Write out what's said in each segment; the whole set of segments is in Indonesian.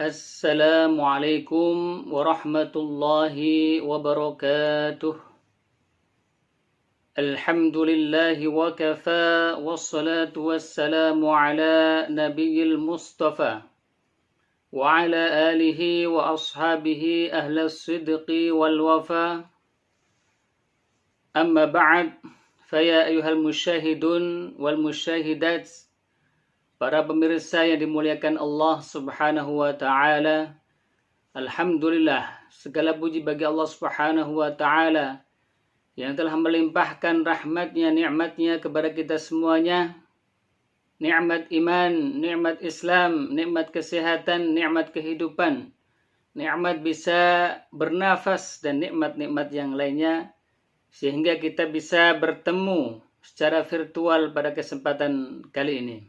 Assalamualaikum warahmatullahi wabarakatuh. Alhamdulillahi wa kafa wassalatu wassalamu ala nabiyil mustafa wa ala alihi wa ashabihi ahlas sidqi wal wafa. Amma ba'd, faya ayuhal musyahidun wal musyahidat, para pemirsa yang dimuliakan Allah Subhanahu wa ta'ala. Alhamdulillah, segala puji bagi Allah Subhanahu wa ta'ala yang telah melimpahkan rahmatnya, nikmatnya kepada kita semuanya. Nikmat iman, nikmat Islam, nikmat kesehatan, nikmat kehidupan, nikmat bisa bernafas, dan nikmat-nikmat yang lainnya, sehingga kita bisa bertemu secara virtual pada kesempatan kali ini.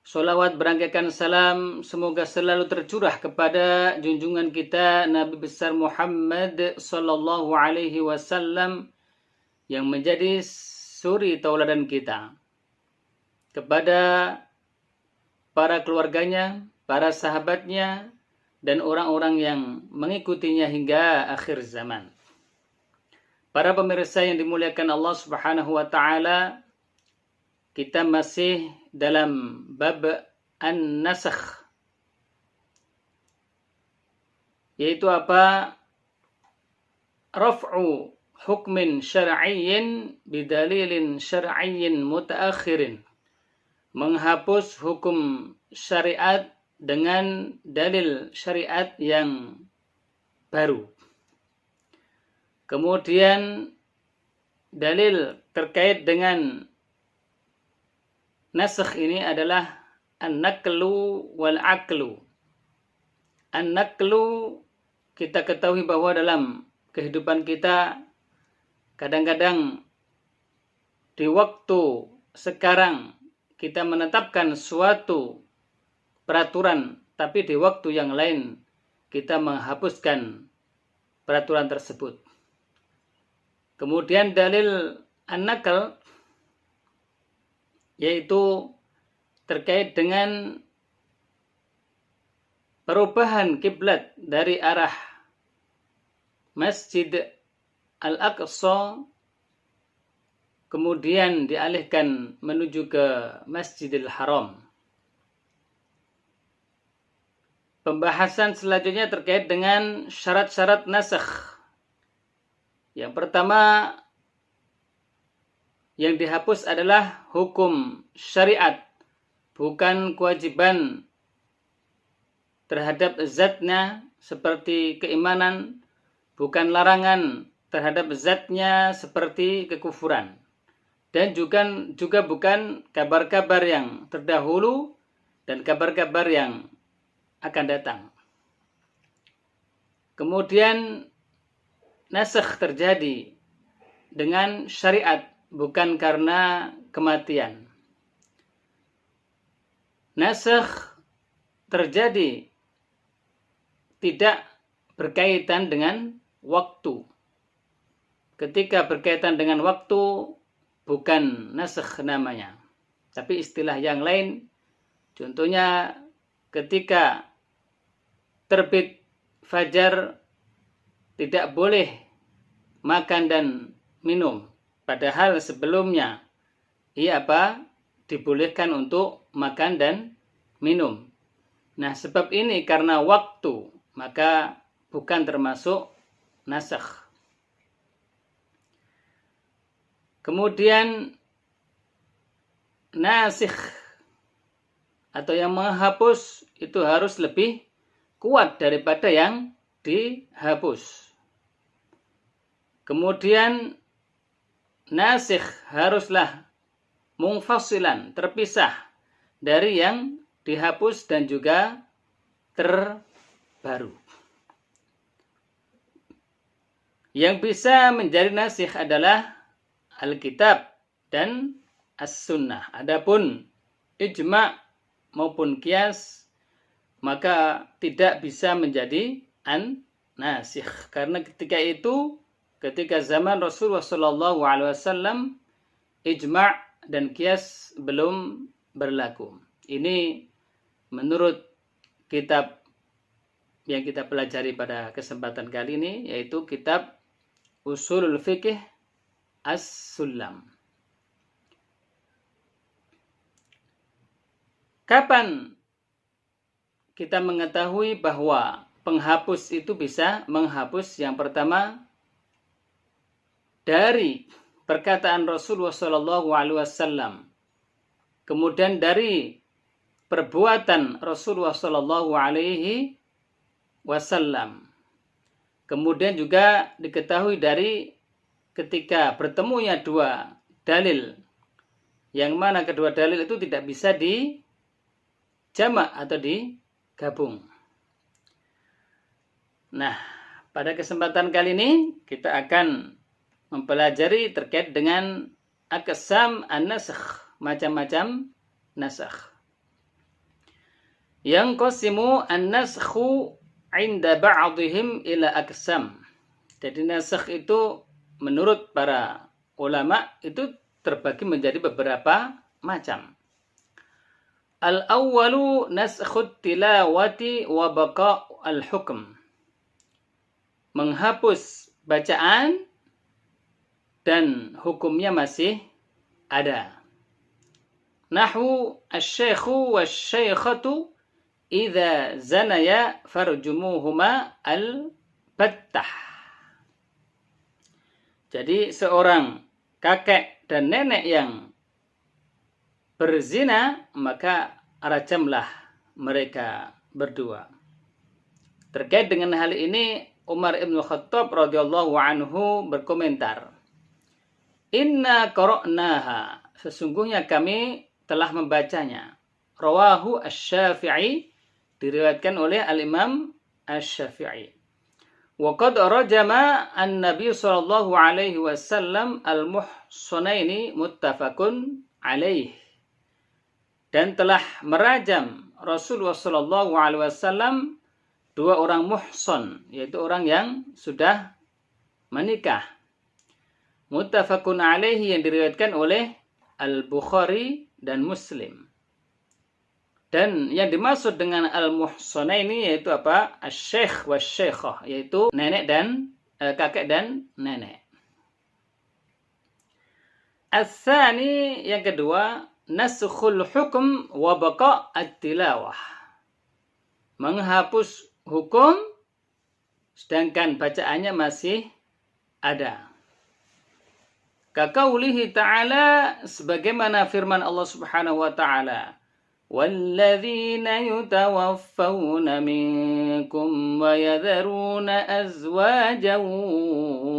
Sholawat berangkaikan salam semoga selalu tercurah kepada junjungan kita Nabi besar Muhammad sallallahu alaihi wasallam yang menjadi suri tauladan kita, kepada para keluarganya, para sahabatnya, dan orang-orang yang mengikutinya hingga akhir zaman. Para pemirsa yang dimuliakan Allah Subhanahu wa ta'ala, kita masih dalam bab an-nasakh, yaitu apa? Raf'u hukmin syar'iyyin bidalilin syar'iyyin mutaakhirin. Menghapus hukum syariat dengan dalil syariat yang baru. Kemudian dalil terkait dengan nasakh ini adalah an-naqlu wal aqlu. An-naqlu, kita ketahui bahwa dalam kehidupan kita kadang-kadang di waktu sekarang kita menetapkan suatu peraturan, tapi di waktu yang lain kita menghapuskan peraturan tersebut. Kemudian dalil an-naql yaitu terkait dengan perubahan kiblat dari arah Masjid Al-Aqsa kemudian dialihkan menuju ke Masjidil Haram. Pembahasan selanjutnya terkait dengan syarat-syarat nasakh. Yang pertama yang dihapus adalah hukum syariat, bukan kewajiban terhadap zatnya seperti keimanan, bukan larangan terhadap zatnya seperti kekufuran, dan juga bukan kabar-kabar yang terdahulu dan kabar-kabar yang akan datang. Kemudian nasakh terjadi dengan syariat, bukan karena kematian. Nasakh terjadi tidak berkaitan dengan waktu. Ketika berkaitan dengan waktu, bukan nasakh namanya, tapi istilah yang lain. Contohnya ketika terbit fajar tidak boleh makan dan minum, padahal sebelumnya ia dibolehkan untuk makan dan minum. Nah, sebab ini karena waktu, maka bukan termasuk nasakh. Kemudian nasikh atau yang menghapus itu harus lebih kuat daripada yang dihapus. Kemudian nasikh haruslah munfasilan, terpisah dari yang dihapus dan juga terbaru. Yang bisa menjadi nasikh adalah Alkitab dan As-Sunnah. Adapun ijma' maupun qiyas, maka tidak bisa menjadi an-nasikh. Karena ketika zaman Rasulullah SAW, ijma' dan qiyas belum berlaku. Ini menurut kitab yang kita pelajari pada kesempatan kali ini, yaitu kitab Ushulul Fiqh As-Sulam. Kapan kita mengetahui bahwa penghapus itu bisa menghapus? Yang pertama, dari perkataan Rasulullah SAW, kemudian dari perbuatan Rasulullah SAW, kemudian juga diketahui dari ketika bertemunya dua dalil, yang mana kedua dalil itu tidak bisa dijamak atau digabung. Nah, pada kesempatan kali ini kita akan mempelajari terkait dengan aqsam an-nasakh, macam-macam nasakh. Yang qasimu an-naskhu 'inda ba'dihim ila aqsam. Jadi nasakh itu menurut para ulama itu terbagi menjadi beberapa macam. Al-awwalu naskhut tilawati wa baqa' al-hukm. Menghapus bacaan dan hukumnya masih ada. Nahu asy-syaikhu wasy-syaikhatu idza zanaya farjumuhuma al-battah. Jadi seorang kakek dan nenek yang berzina, maka rajamlah mereka berdua. Terkait dengan hal ini, Umar ibn Khattab radhiyallahu anhu berkomentar, "Inna qara'naha." Sesungguhnya kami telah membacanya. Rawahu Asy-Syafi'i, diriwayatkan oleh Al-Imam Asy-Syafi'i. Wa qad rajama an-nabiy sallallahu alaihi wasallam al-muhsanaini muttafaqun alaih. Dan telah merajam Rasulullah sallallahu alaihi wasallam dua orang muhsan, yaitu orang yang sudah menikah. Muttafaqun alaihi, yang diriwayatkan oleh Al-Bukhari dan Muslim. Dan yang dimaksud dengan al-muhsanaini yaitu apa? Asy-syaikh wasy-syaikhah, yaitu nenek dan kakek dan nenek. Ats-tsani, yang kedua, naskhul hukm wa baqa' at-tilawah. Menghapus hukum sedangkan bacaannya masih ada. Kaqaulihi ta'ala, sebagaimana firman Allah Subhanahu wa ta'ala, وَالَّذِينَ يُتَوَفَّوْنَ مِنكُمْ وَيَذَرُونَ أَزْوَاجًا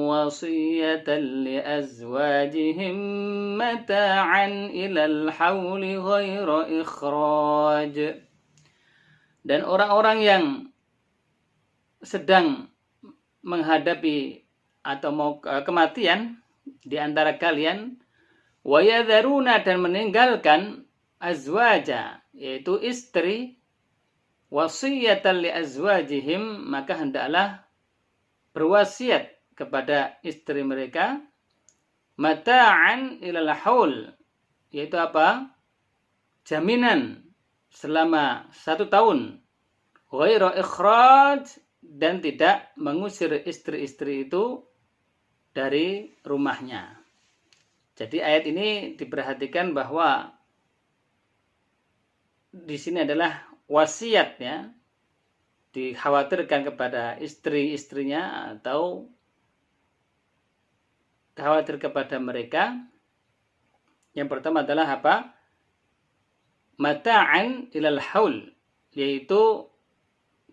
وَصِيَّةً لِأَزْوَاجِهِمْ مَتَاعًا إِلَى الْحَوْلِ غَيْرَ إِخْرَاجٍ. Dan orang-orang yang sedang menghadapi atau mau kematian di antara kalian, wayadharuna, dan meninggalkan azwaja, yaitu istri, wasiyatan li azwajihim, maka hendaklah berwasiat kepada istri mereka, mata'an ilal haul, yaitu apa? Jaminan selama 1 tahun, ghairu ikhraj, dan tidak mengusir istri-istri itu dari rumahnya. Jadi ayat ini diperhatikan bahwa di sini adalah wasiat, ya, dikhawatirkan kepada istri-istrinya atau khawatir kepada mereka. Yang pertama adalah apa? Mata'an ilal haul, yaitu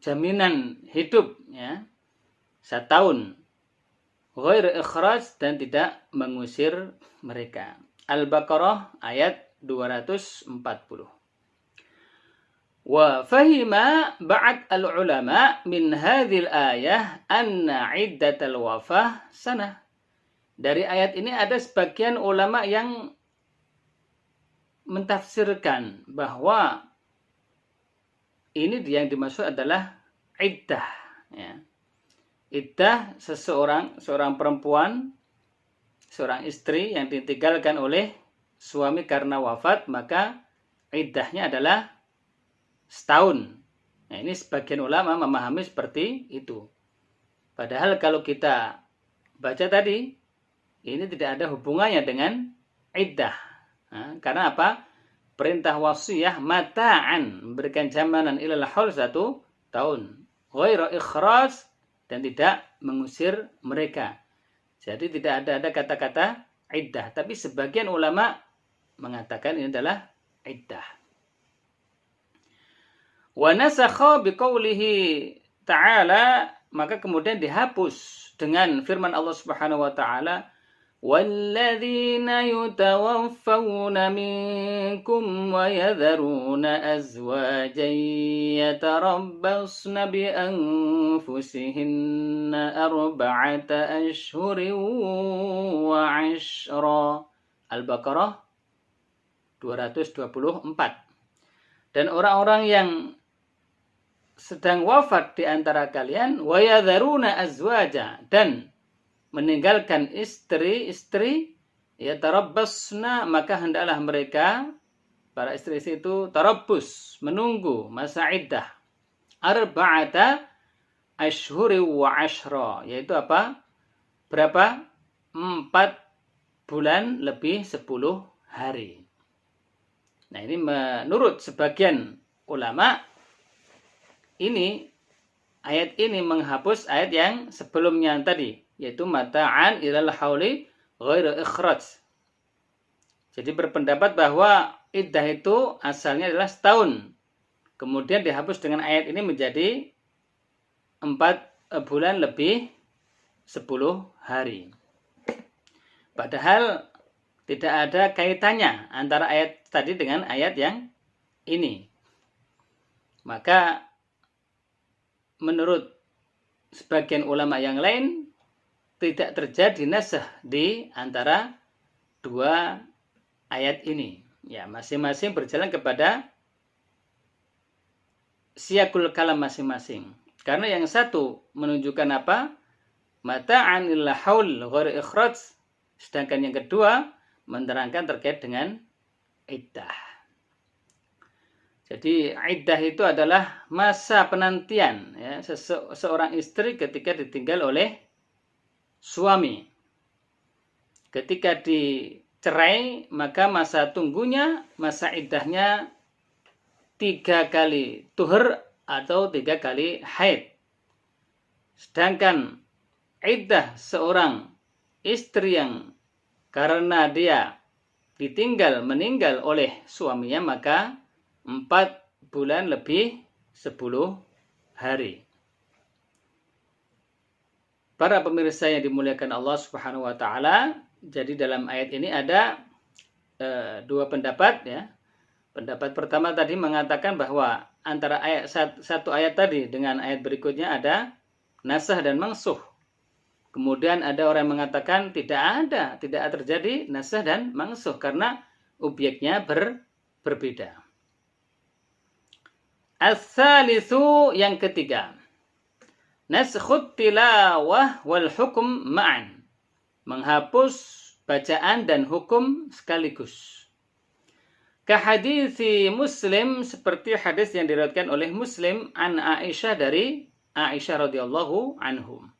jaminan hidup, ya, 1 tahun. Ghair ikhraj, dan tidak mengusir mereka. Al-Baqarah ayat 240. Wa fahima ba'd al-ulama min hadhil ayah anna iddatal wafah sanah. Dari ayat ini ada sebagian ulama yang mentafsirkan bahwa ini yang dimaksud adalah iddah, ya. Iddah seorang perempuan, seorang istri yang ditinggalkan oleh suami karena wafat, maka iddahnya adalah 1 tahun, Nah, ini sebagian ulama memahami seperti itu. Padahal kalau kita baca tadi, ini tidak ada hubungannya dengan iddah. Nah, karena apa? Perintah wasiyah mata'an, memberikan jaminan ilal haul 1 tahun. Ghairu ikhraj, dan tidak mengusir mereka. Jadi tidak ada kata-kata iddah. Tapi sebagian ulama mengatakan ini adalah iddah. Wa nasakha biqaulihi ta'ala, maka kemudian dihapus dengan firman Allah Subhanahu wa taala, وَالَّذِينَ يُتَوَفَّوْنَ مِنكُمْ وَيَذَرُونَ أَزْوَاجًا يَتَرَبَّصْنَ بِأَنفُسِهِنَّ 4 أشهر وعشرا. Al-Baqarah 224. Dan orang-orang yang sedang wafat di antara kalian, وَيَذَرُونَ أَزْوَاجًا, dan meninggalkan istri-istri, ya tarabbasna, maka hendaklah mereka, para istri itu, tarabbus, menunggu masa iddah, 4 ashhuri wa ashra, yaitu apa? Berapa? 4 bulan lebih 10 hari. Nah, ini menurut sebagian ulama, ini ayat ini menghapus ayat yang sebelumnya tadi, yaitu mata'an ilal hauli ghairu ikhraj. Jadi berpendapat bahwa iddah itu asalnya adalah setahun. Kemudian dihapus dengan ayat ini menjadi 4 bulan lebih 10 hari. Padahal tidak ada kaitannya antara ayat tadi dengan ayat yang ini. Maka menurut sebagian ulama yang lain, tidak terjadi nasakh di antara 2 ayat ini. Ya, masing-masing berjalan kepada siyaqul kalam masing-masing. Karena yang satu menunjukkan apa? Mata'an illa haul ghairu ikhraj. Sedangkan yang kedua menerangkan terkait dengan iddah. Jadi iddah itu adalah masa penantian, ya, seorang istri ketika ditinggal oleh suami. Ketika dicerai, maka masa tunggunya, masa iddahnya 3 kali tuhur atau 3 kali haid. Sedangkan iddah seorang istri yang karena dia meninggal oleh suaminya, maka 4 bulan lebih 10 hari. Para pemirsa yang dimuliakan Allah Subhanahu wa taala, jadi dalam ayat ini ada 2 pendapat, ya. Pendapat pertama tadi mengatakan bahwa antara satu ayat tadi dengan ayat berikutnya ada nasakh dan mansukh. Kemudian ada orang yang mengatakan tidak terjadi nasakh dan mansukh karena objeknya berbeda. As-salisu, yang ketiga, naskhut tilawah wal hukum ma'an, menghapus bacaan dan hukum sekaligus. Kahadisi Muslim, seperti hadis yang diriwayatkan oleh Muslim an Aisyah, dari Aisyah radhiyallahu anhum.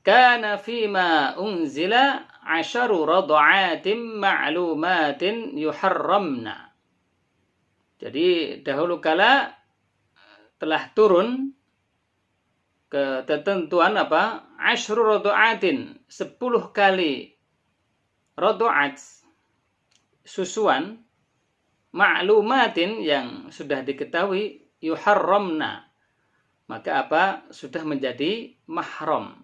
Kana fima unzila 10 rad'atin ma'lumatin yuharramna. Jadi dahulu kala telah turun ketentuan apa? 10 rad'atin, 10 kali rad'at, susuan, ma'lumatin, yang sudah diketahui, yuharramna, maka apa? Sudah menjadi mahram.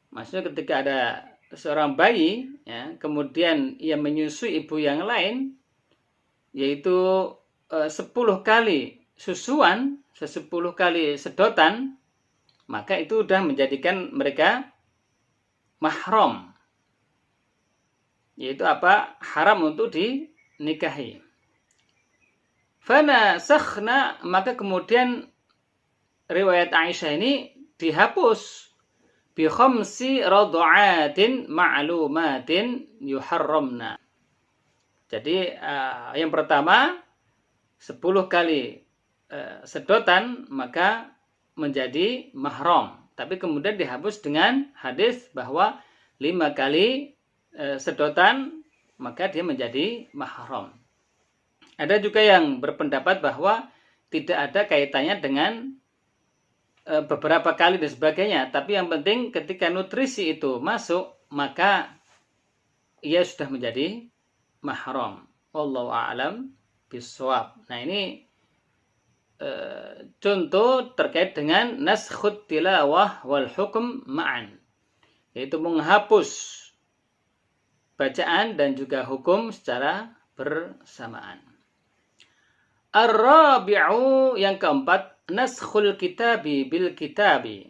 Maksudnya ketika ada seorang bayi, ya, kemudian ia menyusui ibu yang lain, yaitu 10 kali susuan, 10 kali sedotan, maka itu sudah menjadikan mereka mahram, yaitu apa? Haram untuk dinikahi. Fana sakhna, maka kemudian riwayat Aisyah ini dihapus bi khamsi rad'atin ma'lumatin yuharramna. Jadi yang pertama 10 kali sedotan maka menjadi mahram. Tapi kemudian dihapus dengan hadis bahwa 5 kali sedotan maka dia menjadi mahram. Ada juga yang berpendapat bahwa tidak ada kaitannya dengan beberapa kali dan sebagainya. Tapi yang penting ketika nutrisi itu masuk, maka ia sudah menjadi mahram. Wallahu a'lam bishawab. Nah, ini contoh terkait dengan naskhut tilawah wal hukm ma'an. Yaitu menghapus bacaan dan juga hukum secara bersamaan. Ar-rabi'u, yang keempat, naskhul kitabi bil kitabi,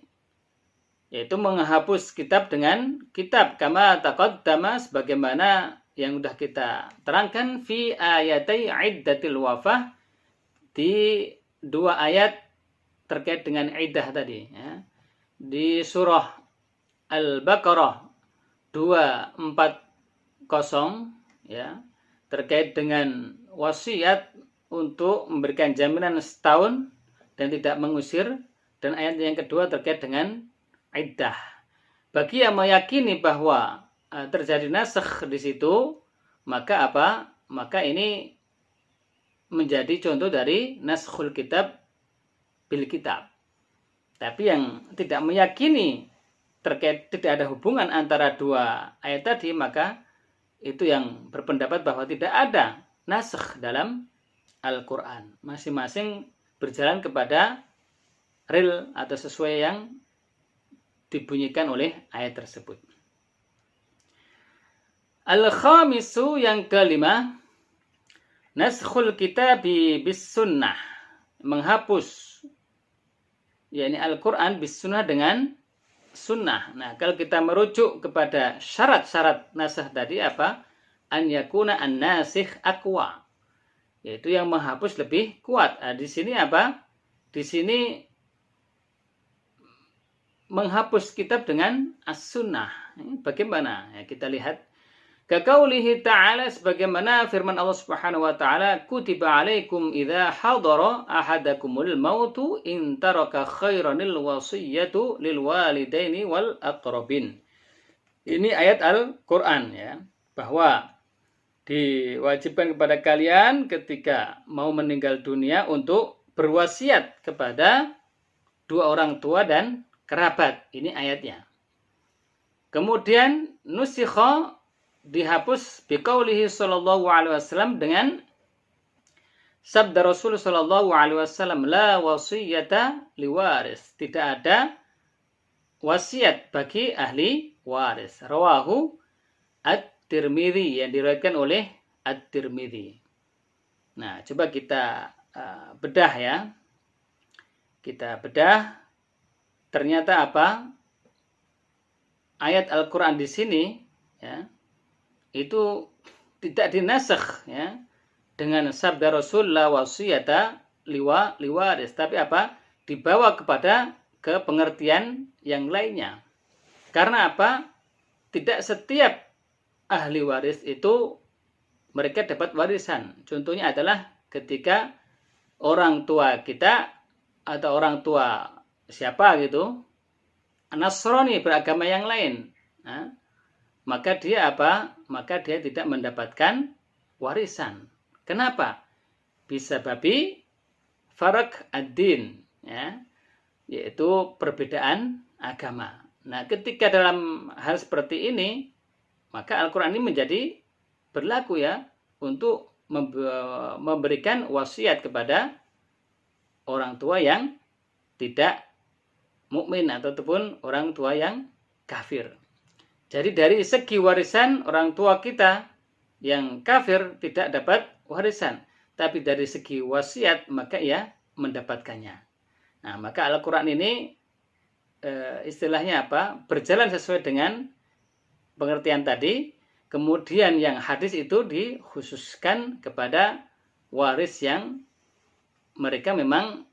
yaitu menghapus kitab dengan kitab, kama taqaddama, sebagaimana yang sudah kita terangkan, fi ayatai iddatil wafah, di 2 ayat terkait dengan iddah tadi, ya. Di surah Al-Baqarah 240, ya, terkait dengan wasiat untuk memberikan jaminan setahun dan tidak mengusir, dan ayat yang kedua terkait dengan iddah. Bagi yang meyakini bahwa terjadi nasakh di situ, maka apa? Maka ini menjadi contoh dari naskhul kitab bil kitab. Tapi yang tidak meyakini terkait tidak ada hubungan antara 2 ayat tadi, maka itu yang berpendapat bahwa tidak ada nasakh dalam Al-Quran. Masing-masing berjalan kepada real atau sesuai yang dibunyikan oleh ayat tersebut. Al-khamisu, yang kelima, naskhul kitabi bis sunnah, menghapus yakni Al-Quran bis sunnah dengan sunnah. Nah, kalau kita merujuk kepada syarat-syarat nasakh tadi apa? An yakuna an-nasikh aqwa, yaitu yang menghapus lebih kuat. Nah, di sini apa? Di sini menghapus kitab dengan as-sunnah. Bagaimana? Ya, kita lihat. Kaqaulihi ta'ala, sebagaimana firman Allah Subhanahu wa taala, kutiba alaikum idza hadara ahadakumul mautu in taraka khairanil wasiyatu lil walidaini wal aqrabin. Ini ayat Al-Qur'an, ya, bahwa diwajibkan kepada kalian ketika mau meninggal dunia untuk berwasiat kepada 2 orang tua dan kerabat. Ini ayatnya. Kemudian nusikha, dihapus biqaulihi sallallahu alaihi wasallam, dengan sabda Rasul sallallahu alaihi wasallam, la wasiyata liwaris, tidak ada wasiat bagi ahli waris. Rawahu At-Tirmidzi, yang diriwayatkan oleh At-Tirmidzi. Nah, coba kita bedah, ya. Kita bedah. Ternyata apa? Ayat Al-Qur'an di sini, ya, itu tidak dinasakh, ya, dengan sabda Rasul la wasiyata liwaris, tapi apa? Dibawa ke pengertian yang lainnya. Karena apa? Tidak setiap ahli waris itu mereka dapat warisan. Contohnya adalah ketika orang tua kita atau orang tua siapa gitu Nasrani, beragama yang lain, nah, maka dia apa? Maka dia tidak mendapatkan warisan. Kenapa? Bisa babi farak ad-din, ya, yaitu perbedaan agama. Nah, ketika dalam hal seperti ini, maka Al-Quran ini menjadi berlaku, ya, untuk memberikan wasiat kepada orang tua yang tidak mukmin ataupun orang tua yang kafir. Jadi dari segi warisan, orang tua kita yang kafir tidak dapat warisan, tapi dari segi wasiat maka ia mendapatkannya. Nah, maka Al-Quran ini istilahnya apa? Berjalan sesuai dengan pengertian tadi. Kemudian yang hadis itu dikhususkan kepada waris yang mereka memang,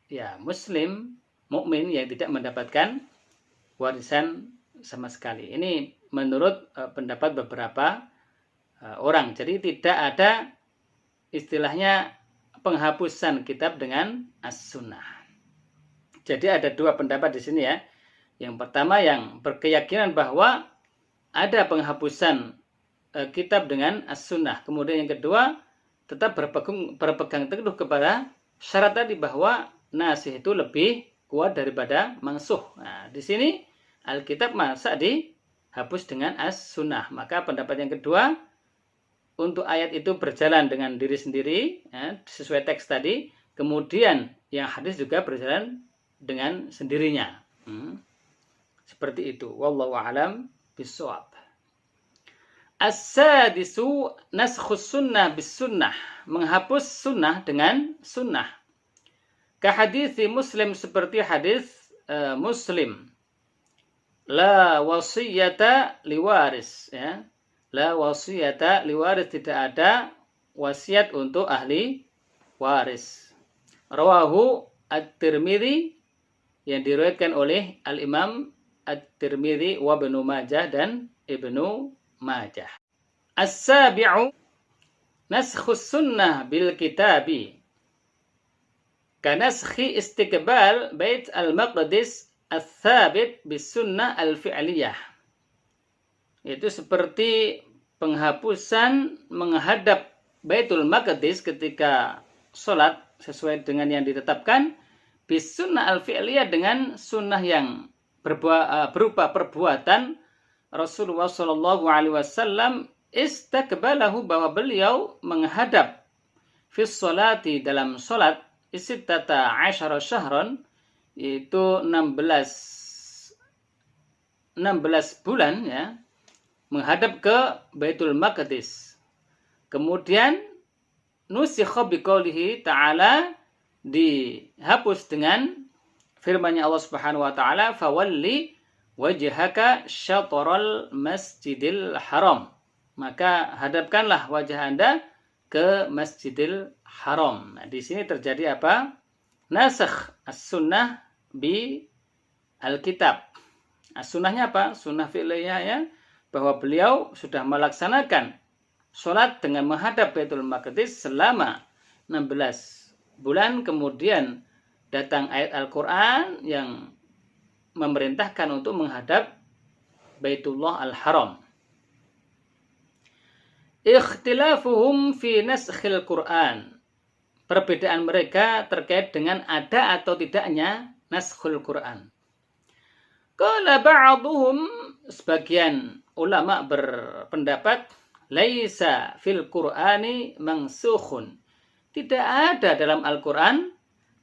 ya, muslim, mukmin, yang tidak mendapatkan warisan sama sekali. Ini menurut pendapat beberapa orang. Jadi tidak ada istilahnya penghapusan kitab dengan as-sunnah. Jadi ada dua pendapat di sini ya. Yang pertama yang berkeyakinan bahwa ada penghapusan kitab dengan as-sunnah. Kemudian yang kedua tetap berpegang teguh kepada syarat tadi bahwa nasikh itu lebih kuat daripada mansuh. Nah, di sini Alkitab masa dihapus dengan as-sunnah. Maka pendapat yang kedua, untuk ayat itu berjalan dengan diri sendiri, ya, sesuai teks tadi. Kemudian yang hadis juga berjalan dengan sendirinya. Seperti itu. Wallahu a'lam bishawab. As-sadisu naskhus sunnah bis sunnah. Menghapus sunnah dengan sunnah. Kahadisi Muslim seperti hadis Muslim. La wasiyata liwaris. Ya. La wasiyata liwaris. Tidak ada wasiat untuk ahli waris. Rawahu At-Tirmidzi yang diriwayatkan oleh Al-Imam At-Tirmidzi wa Ibnu Majah dan Ibnu Majah. As-sabi'u naskhus sunnah bil kitabi. Kanaskhi istiqbal Bait al-Maqdis ats-tsabit bis sunnah al-fi'liyah. Itu seperti penghapusan menghadap Baitul Maqdis ketika sholat sesuai dengan yang ditetapkan, bis sunnah al-fi'liyah dengan sunnah yang berupa perbuatan. Rasulullah Shallallahu Alaihi Wasallam istaqbalahu, bahwa beliau menghadap fis sholati dalam sholat isittata asyara syahran, yaitu 16 bulan ya, menghadap ke Baitul Maqdis. Kemudian nusikha biqaulihi ta'ala, dihapus dengan firman-Nya Allah Subhanahu wa taala, fawalli wajhaka syatral masjidil haram. Maka hadapkanlah wajah Anda ke Masjidil Haram. Nah, di sini terjadi apa? Nasakh as-sunnah bi al-kitab. As-sunnahnya apa? Sunnah fi'liyah ya, bahwa beliau sudah melaksanakan sholat dengan menghadap Baitul Maqdis selama 16 bulan. Kemudian datang ayat Al-Quran yang memerintahkan untuk menghadap Baitullah Al-Haram. Ikhtilafuhum fi naskhil Quran. Perbedaan mereka terkait dengan ada atau tidaknya naskhul Quran. Qala ba'duhum, sebagian ulama berpendapat, laisa fil Qur'ani mansukhun. Tidak ada dalam Al-Quran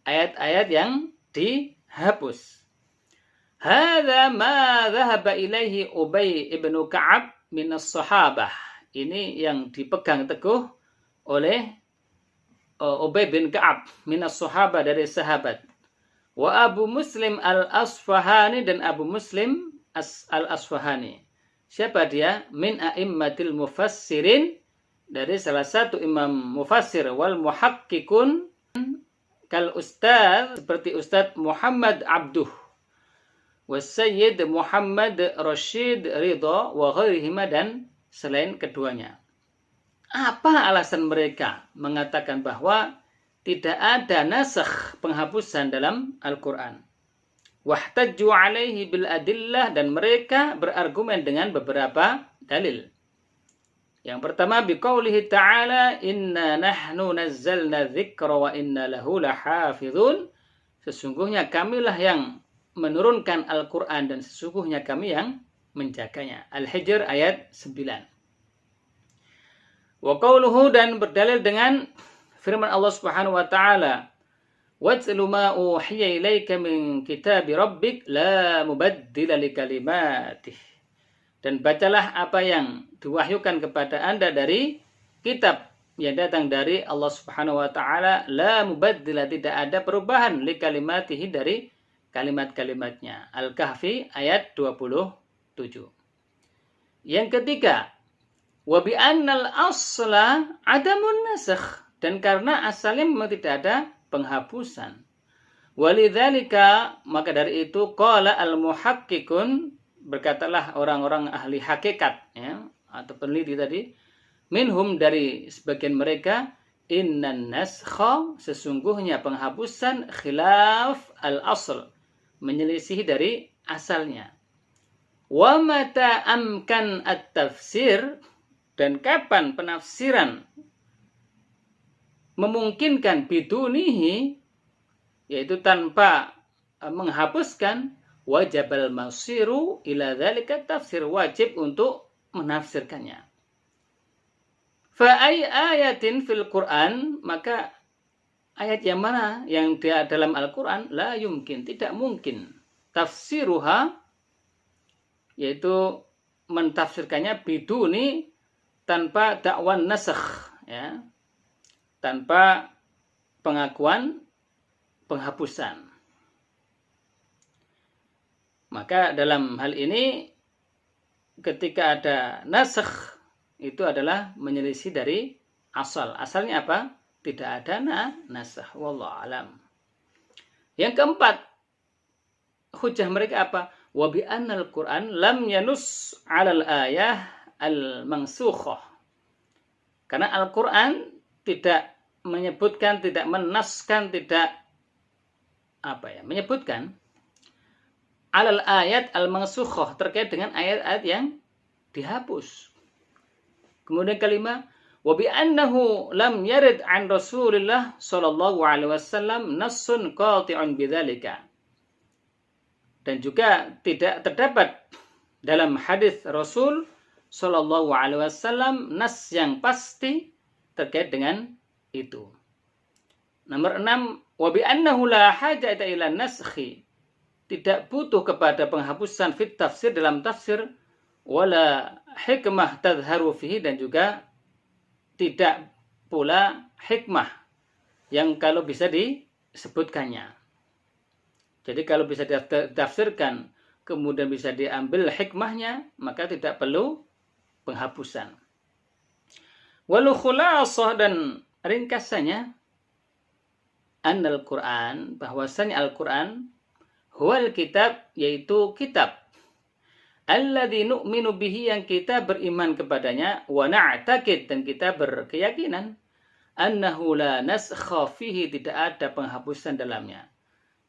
ayat-ayat yang dihapus. Hadza ma dhahaba ilaihi Ubay ibnu Ka'ab minas sahabah. Ini yang dipegang teguh oleh Ubay bin Ka'ab minas sahabah, dari sahabat. Wa Abu Muslim al-Asfahani, dan Abu Muslim al-Asfahani. Siapa dia? Min a'immatil mufassirin, dari salah satu imam mufassir, wal muhakkikun, kal ustaz, seperti Ustaz Muhammad Abduh, was-Sayyid Muhammad Rashid Ridha, wa ghairihima, dan selain keduanya. Apa alasan mereka mengatakan bahwa tidak ada nasakh, penghapusan dalam Al-Quran? Wahtajju alaihi bil adillah, dan mereka berargumen dengan beberapa dalil. Yang pertama, biqaulihi ta'ala, inna nahnu nazzalna dzikra wa inna lahu lahafizun. Sesungguhnya kamilah yang menurunkan Al-Quran dan sesungguhnya kami yang menjaganya. Al-Hijr ayat 9. Wa qauluhu, dan berdalil dengan firman Allah Subhanahu wa taala, watlu ma uhiya ilaika min kitabi rabbik la mubaddila likalimatih. Dan bacalah apa yang diwahyukan kepada Anda dari kitab yang datang dari Allah Subhanahu wa taala, la mubaddila, tidak ada perubahan, likalimatihi, dari kalimat-kalimatnya. Al-Kahfi ayat 27. Yang ketiga, wa bi annal asla adamun nasakh, dan karena asalnya memang tidak ada penghapusan. Walidzalika, maka dari itu, qala al-muhakkikun, berkatalah orang-orang ahli hakikat ya, atau peneliti tadi, minhum, dari sebagian mereka, innan naskha, sesungguhnya penghapusan khilaf al-asl, menyelisih dari asalnya. Wa mata amkan at-tafsir, dan kapan penafsiran memungkinkan bidunihi, yaitu tanpa menghapuskan, wajibal masiru ila dzalika tafsir, wajib untuk menafsirkannya. Fa ay ayatin fil Qur'an, maka ayat yang mana yang dia dalam Al-Qur'an, la yumkin, tidak mungkin, tafsiruha, yaitu mentafsirkannya biduni, tanpa dakwan nasakh, ya, tanpa pengakuan penghapusan. Maka dalam hal ini ketika ada nasakh, itu adalah menyelisih dari asal. Asalnya apa? Tidak ada nasakh. Wallahu alam. Yang keempat, hujah mereka apa? Wa bi annal Qur'an lam yanus 'alal ayah al-mansukhah. Karena Al-Qur'an tidak menyebutkan, tidak menaskan, tidak menyebutkan alal ayat al-mansukhah, terkait dengan ayat-ayat yang dihapus. Kemudian kelima, wa bi annahu lam yarid an Rasulillah sallallahu alaihi wasallam nassun qati'un bidzalika. Dan juga tidak terdapat dalam hadis Rasul sallallahu alaihi wasallam nas yang pasti terkait dengan itu. Nomor 6, wa bi annahu la hajata ila naskhi, tidak butuh kepada penghapusan fit tafsir, dalam tafsir, wala hikmah tadharu fihi, dan juga tidak pula hikmah yang kalau bisa disebutkannya. Jadi kalau bisa ditafsirkan kemudian bisa diambil hikmahnya, maka tidak perlu penghapusan. Walau khulasah, dan ringkasannya, annal Qur'an, bahwasanya Al-Qur'an huwal kitab, yaitu kitab, alladzi nu'minu bihi, yang kita beriman kepadanya, wa na'taqid, dan kita berkeyakinan, annahu la naskha fihi, tidak ada penghapusan dalamnya.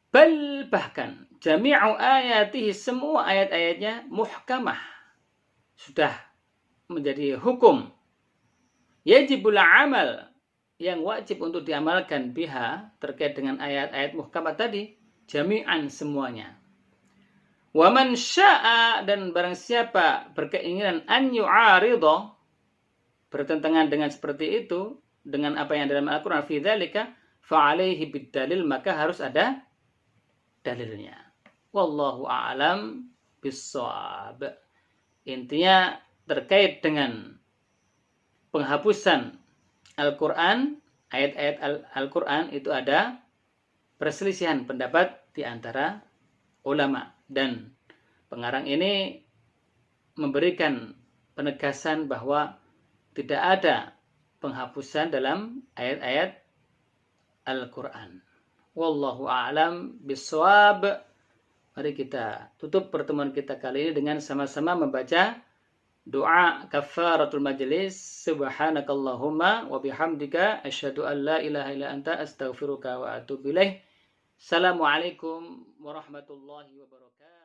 Bal, bahkan, jami'u ayatihi, semua ayat-ayatnya, muhkamah, sudah menjadi hukum, yajibul amal, yang wajib untuk diamalkan, biha, terkait dengan ayat-ayat muhkamah tadi, jami'an, semuanya. Wa man syaa, dan barang siapa berkeinginan an yu'aridha, bertentangan dengan seperti itu, dengan apa yang dalam Al-Qur'an, fi dzalika fa alaihi bid-dalil, maka harus ada dalilnya. Wallahu a'lam bis-shawab. Intinya terkait dengan penghapusan Al-Qur'an, ayat-ayat Al-Qur'an itu ada perselisihan pendapat di antara ulama, dan pengarang ini memberikan penegasan bahwa tidak ada penghapusan dalam ayat-ayat Al-Qur'an. Wallahu a'lam bis-shawab. Mari kita tutup pertemuan kita kali ini dengan sama-sama membaca doa kafaratul majlis. Subhanakallahumma wa bihamdika asyhadu an la ilaha illa anta astaghfiruka wa atubu ilaik. Assalamualaikum warahmatullahi wabarakatuh.